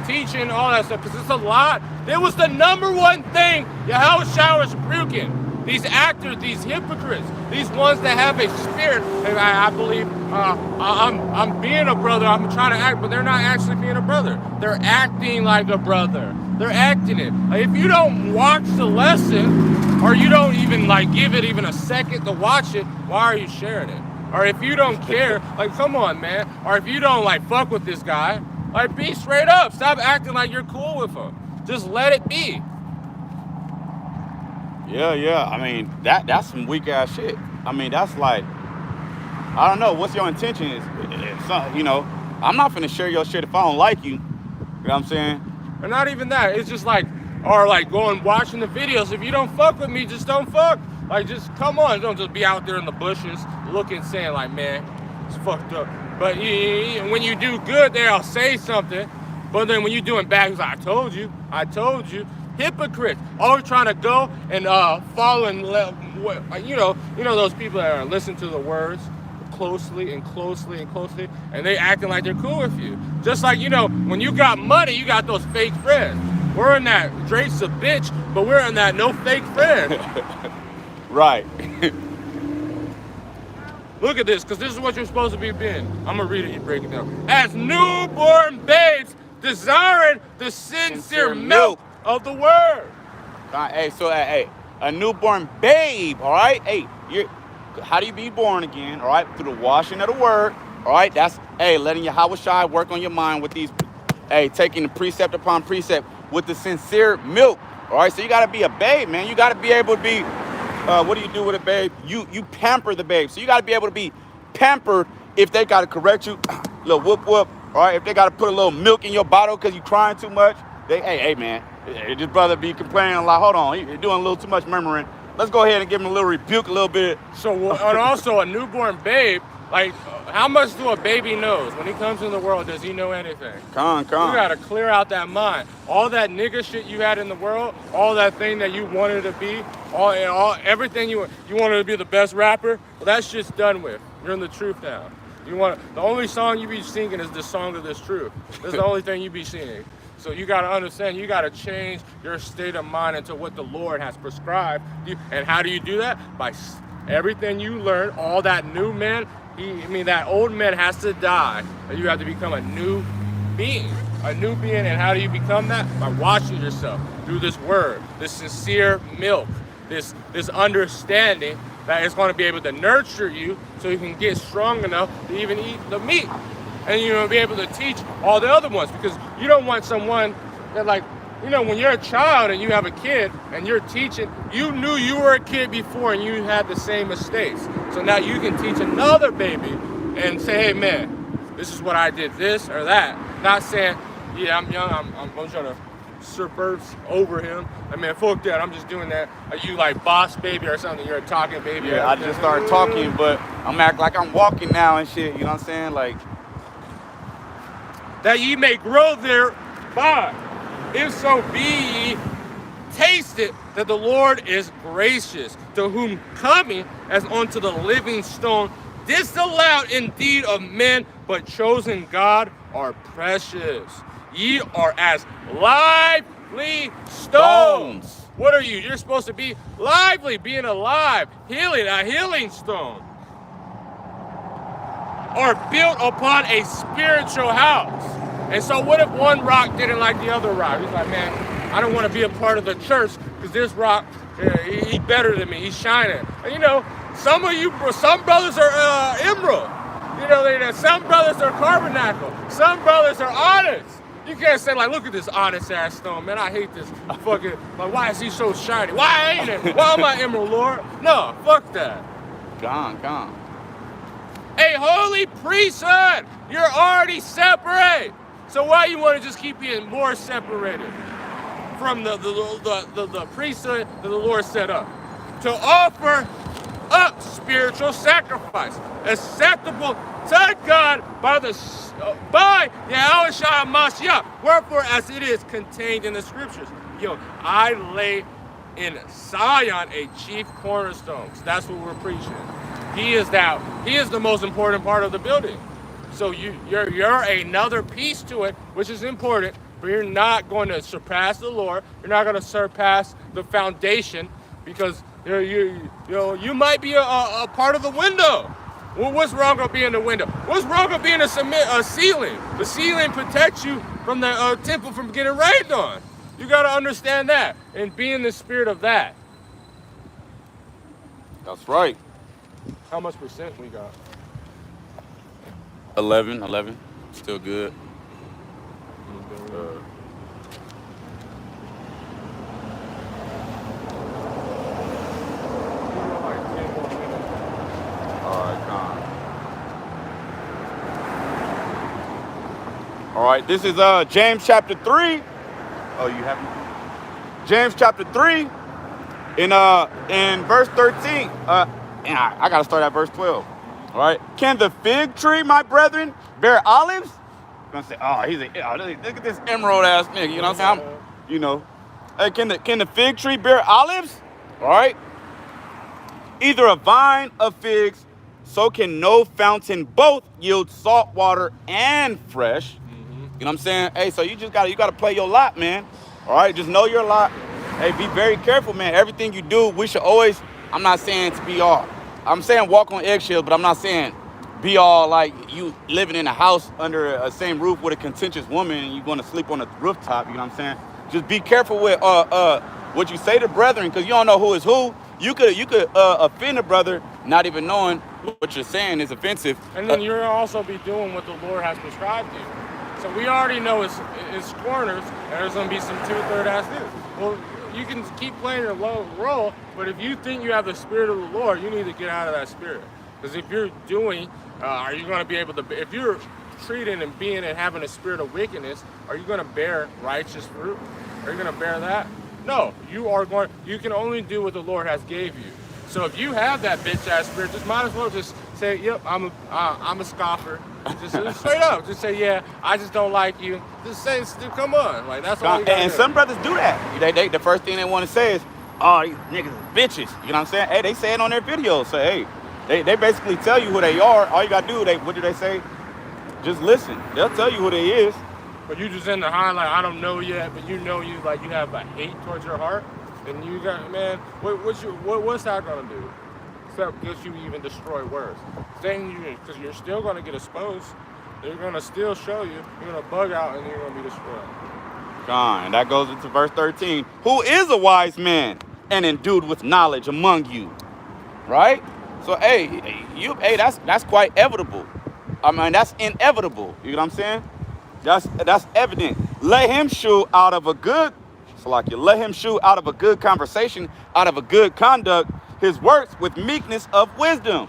teaching, all that stuff, because it's a lot. It was the number one thing Yahushua was rebuking. These actors, these hypocrites, these ones that have a spirit. And I believe I'm being a brother. I'm trying to act, but they're not actually being a brother. They're acting like a brother. They're acting it. Like, if you don't watch the lesson, or you don't even like give it even a second to watch it, why are you sharing it? Or if you don't care, like, come on, man. Or if you don't like fuck with this guy, like, be straight up. Stop acting like you're cool with him. Just let it be. Yeah. I mean, that's some weak ass shit. I mean, that's like, I don't know. What's your intention? You know, I'm not finna share your shit if I don't like you. You know what I'm saying? Or not even that. It's just like, or like going watching the videos. If you don't fuck with me, just don't fuck. Like, just come on. Don't just be out there in the bushes looking, saying like, man, it's fucked up. But when you do good, they'll say something. But then when you're doing bad, it's like, I told you. Hypocrites, always trying to go and follow and you know those people that are listening to the words closely, and they acting like they're cool with you. Just like, you know, when you got money, you got those fake friends. We're in that Drake's a bitch, but we're in that no fake friend. Right. Look at this, because this is what you're supposed to be being. I'm gonna read it, you break it down. As newborn babes, desiring the sincere milk of the word. Hey, so a newborn babe, all right? Hey, how do you be born again? All right, through the washing of the word. All right, that's letting Yahweh Shai work on your mind with these, taking the precept upon precept with the sincere milk. All right, so you gotta be a babe, man. You gotta be able to be. What do you do with a babe? You pamper the babe. So you gotta be able to be pampered if they gotta correct you, little whoop. All right, if they gotta put a little milk in your bottle because you crying too much. Hey, man. This brother be complaining like, hold on, he's doing a little too much murmuring. Let's go ahead and give him a little rebuke a little bit. So, and also a newborn babe, like, how much do a baby knows? When he comes in the world, does he know anything? Come. You gotta clear out that mind. All that nigga shit you had in the world, all that thing that you wanted to be, everything you wanted to be the best rapper, well, that shit's done with. You're in the truth now. The only song you be singing is the song of this truth. That's the only thing you be singing. So you got to understand, you got to change your state of mind into what the Lord has prescribed. And how do you do that? By everything you learn, all that new man, that old man has to die. And you have to become a new being. And how do you become that? By washing yourself through this word, this sincere milk, this understanding that is going to be able to nurture you so you can get strong enough to even eat the meat. And you're going to be able to teach all the other ones, because you don't want someone that, like, you know, when you're a child and you have a kid and you're teaching, you knew you were a kid before and you had the same mistakes. So now you can teach another baby and say, hey, man, this is what I did, this or that. Not saying, yeah, I'm young, I'm trying to subvert over him. I mean, fuck that, I'm just doing that. Are you like boss baby or something? You're a talking baby. Yeah, I just started talking, but I'm acting like I'm walking now and shit, you know what I'm saying? Like, that ye may grow thereby. If so be ye, taste it that the Lord is gracious, to whom coming as unto the living stone, disallowed indeed of men, but chosen God, are precious. Ye are as lively stones. What are you? You're supposed to be lively, being alive, healing, a healing stone. Are built upon a spiritual house. And so what if one rock didn't like the other rock? He's like, man, I don't want to be a part of the church because this rock, he's better than me. He's shining. And you know, some brothers are emerald. You know, some brothers are carbonacle. Some brothers are honest. You can't say, like, look at this honest ass stone, man. I hate this fucking, like, why is he so shiny? Why ain't it? Why am I emerald, Lord? No, fuck that. Gone. A holy priesthood. You're already separate. So why you want to just keep being more separated from the priesthood that the Lord set up? To offer up spiritual sacrifice, acceptable to God by Yahweh Shai Mashiach. Wherefore, as it is contained in the scriptures, I lay in Zion a chief cornerstone. That's what we're preaching. He is the most important part of the building. So you're another piece to it, which is important, but you're not going to surpass the Lord. You're not going to surpass the foundation, because You might be a part of the window. Well, what's wrong with being the window? What's wrong with being a ceiling? The ceiling protects you from the temple from getting rained on. You got to understand that and be in the spirit of that. That's right. How much percent we got? 11. Still good. All right, this is James chapter 3. Oh, you haven't? James chapter 3 in verse 13. And I gotta start at verse 12. All right. Can the fig tree, my brethren, bear olives? I'm gonna say, look at this emerald ass nigga. You know what I'm saying? Hey, can the fig tree bear olives? All right. Either a vine of figs, so can no fountain both yield salt water and fresh. You know what I'm saying? Hey, so you gotta play your lot, man. All right, just know your lot. Hey, be very careful, man. Everything you do, we should always, I'm not saying to be all, I'm saying walk on eggshells, but I'm not saying be all like you living in a house under a same roof with a contentious woman and you're gonna sleep on the rooftop, you know what I'm saying? Just be careful with what you say to brethren, because you don't know who is who. You could offend a brother not even knowing what you're saying is offensive. And then you'll also be doing what the Lord has prescribed to you. So we already know it's corners, and there's going to be some 2/3 ass dudes. Well, you can keep playing your low role, but if you think you have the spirit of the Lord, you need to get out of that spirit. Because if you're doing, are you going to be able to, if you're treating and being and having a spirit of wickedness, are you going to bear righteous fruit? Are you going to bear that? No, you can only do what the Lord has gave you. So if you have that bitch ass spirit, just might as well just say, yep, I'm a scoffer. Just straight up, just say, yeah, I just don't like you. Just say, come on, like that's all you gotta And do. some brothers do that. They the first thing they want to say is, oh, these niggas is bitches. You know what I'm saying? Hey, they say it on their videos. Say, hey, they basically tell you who they are. All you gotta do, what do they say? Just listen. They'll tell you who they is. But you just in the high, like I don't know yet, but you know you have a hate towards your heart, and you got, man, what's that gonna do? Except gets you even destroy worse. Saying because you're still gonna get exposed. They're gonna still show you. You're gonna bug out, and you're gonna be destroyed. And that goes into verse 13. Who is a wise man and endued with knowledge among you? Right? So that's quite inevitable. I mean, that's inevitable. You know what I'm saying? That's evident. Let him shew out of a good conversation, out of a good conduct, his works with meekness of wisdom.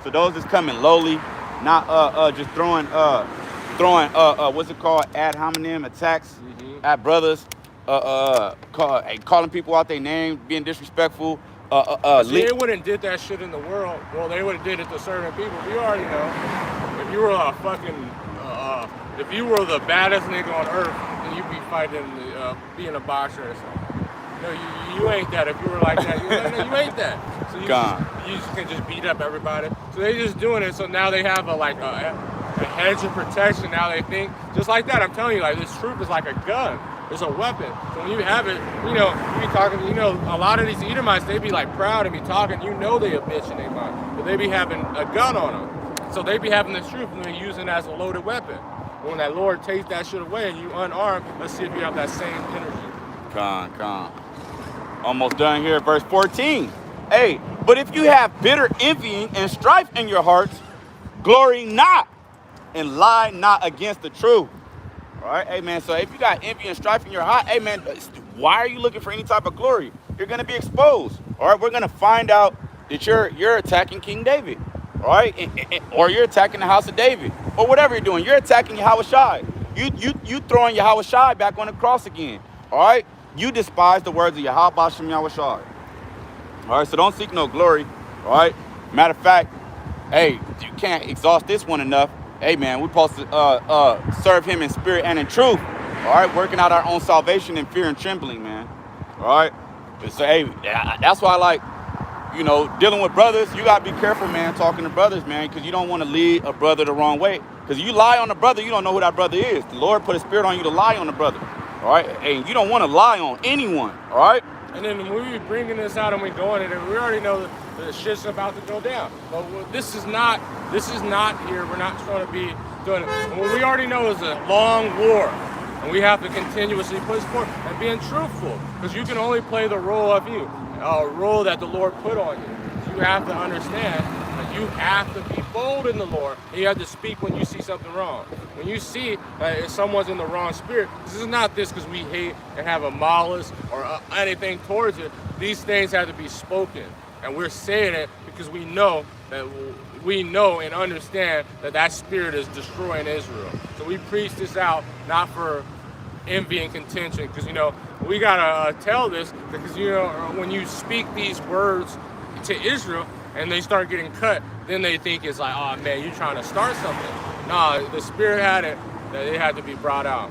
So those is coming lowly, not just throwing what's it called, ad hominem attacks at brothers, calling people out their name, being disrespectful. They wouldn't did that shit in the world. Well, they would have did it to certain people. We already know. If you were a fucking, if you were the baddest nigga on earth, then you'd be fighting, being a boxer or something. No, you ain't that. If you were like that, you ain't that. So you just can just beat up everybody. So they just doing it. So now they have a hedge of protection. Now they think just like that. I'm telling you, like this truth is like a gun. It's a weapon. So when you have it, you be talking. A lot of these Edomites, they be like proud and be talking. They a bitch in their mind, but they be having a gun on them. So they be having the truth and they using it as a loaded weapon. When that Lord takes that shit away and you unarmed, let's see if you have that same energy. Almost done here, verse 14. Hey, but if you have bitter envying and strife in your hearts, glory not and lie not against the truth. All right, hey man, so if you got envy and strife in your heart, hey man, why are you looking for any type of glory? You're gonna be exposed. All right, we're gonna find out that you're attacking King David. All right, or you're attacking the house of David, or whatever you're doing. You're attacking Yahushai. You throwing Yahushai back on the cross again. All right. You despise the words of Yahweh Bashem Yahushai. All right, so don't seek no glory. All right. Matter of fact, hey, you can't exhaust this one enough. Hey, man, we're supposed to serve him in spirit and in truth. All right, working out our own salvation in fear and trembling, man. All right. So, hey, that's why I like, dealing with brothers. You got to be careful, man, talking to brothers, man, because you don't want to lead a brother the wrong way. Because you lie on the brother, you don't know who that brother is. The Lord put a spirit on you to lie on the brother. All right, and you don't want to lie on anyone, all right? And then when we bringing this out and we going in it, we already know that the shit's about to go down. But this is not here. We're not going to be doing it. And what we already know is a long war. And we have to continuously push forward and being truthful. Because you can only play the role of you, a role that the Lord put on you. You have to understand that you have to be bold in the Lord. And you have to speak when you see something wrong. When you see if someone's in the wrong spirit, this is not this because we hate and have a malice or anything towards it. These things have to be spoken. And we're saying it because we know and understand that spirit is destroying Israel. So we preach this out, not for envy and contention, because, we got to tell this because, when you speak these words to Israel and they start getting cut, then they think it's like, oh man, you're trying to start something. Nah, the spirit had it, that it had to be brought out.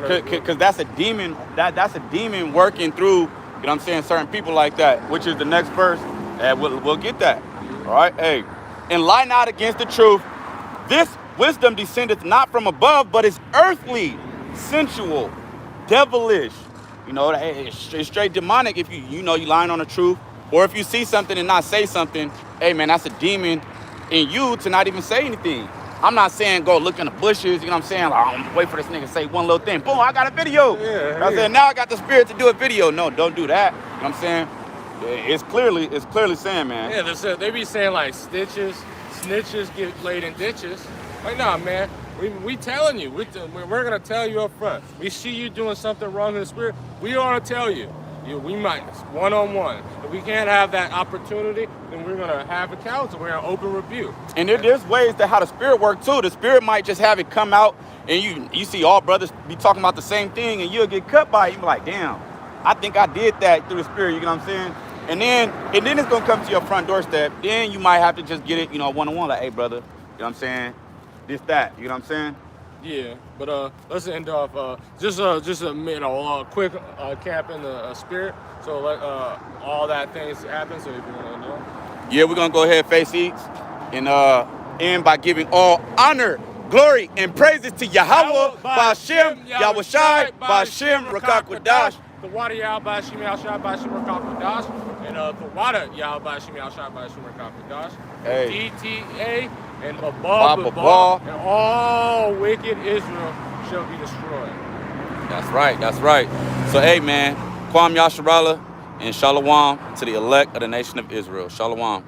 Because that's a demon, that's a demon working through, certain people like that, which is the next verse, and we'll get that. All right, hey, and lie not against the truth. This wisdom descendeth not from above, but is earthly, sensual, devilish. It's straight demonic if you lying on the truth. Or if you see something and not say something, hey man, that's a demon in you to not even say anything. I'm not saying go look in the bushes, Like, I'm wait for this nigga to say one little thing. Boom, I got a video. I'm saying now I got the spirit to do a video. No, don't do that. I'm saying? It's clearly saying, man. Yeah, they be saying like snitches get laid in ditches. Like, nah, man. We telling you. We're going to tell you up front. We see you doing something wrong in the spirit. We want to tell you. We might, one-on-one. If we can't have that opportunity, then we're going to have a counsel. We're going to open rebuke. And there's ways to how the spirit works, too. The spirit might just have it come out, and you see all brothers be talking about the same thing, and you'll get cut by it. You be like, damn, I think I did that through the spirit, you know what I'm saying? And then it's going to come to your front doorstep. Then you might have to just get it, one-on-one, like, hey, brother, you know what I'm saying? This, that, you know what I'm saying? Yeah, but let's end off just a quick cap in the spirit. So let all that things happen. So if you want to know. Yeah, we're gonna go ahead and face each and end by giving all honor, glory, and praises to Yahweh, Ba'ashem, Yahushai, Ba'ashem, Rakakwadash. The water Yahweh Ba'ashem Yahushai Ba'ashem Rakakwadash, and the water Yahweh Ba'ashem Yahushai Ba'ashem Rakakwadash. Hey. DTA. And above, and all wicked Israel shall be destroyed. That's right. So, hey, man, Kwam Yasharallah and Shalom to the elect of the nation of Israel. Shalom.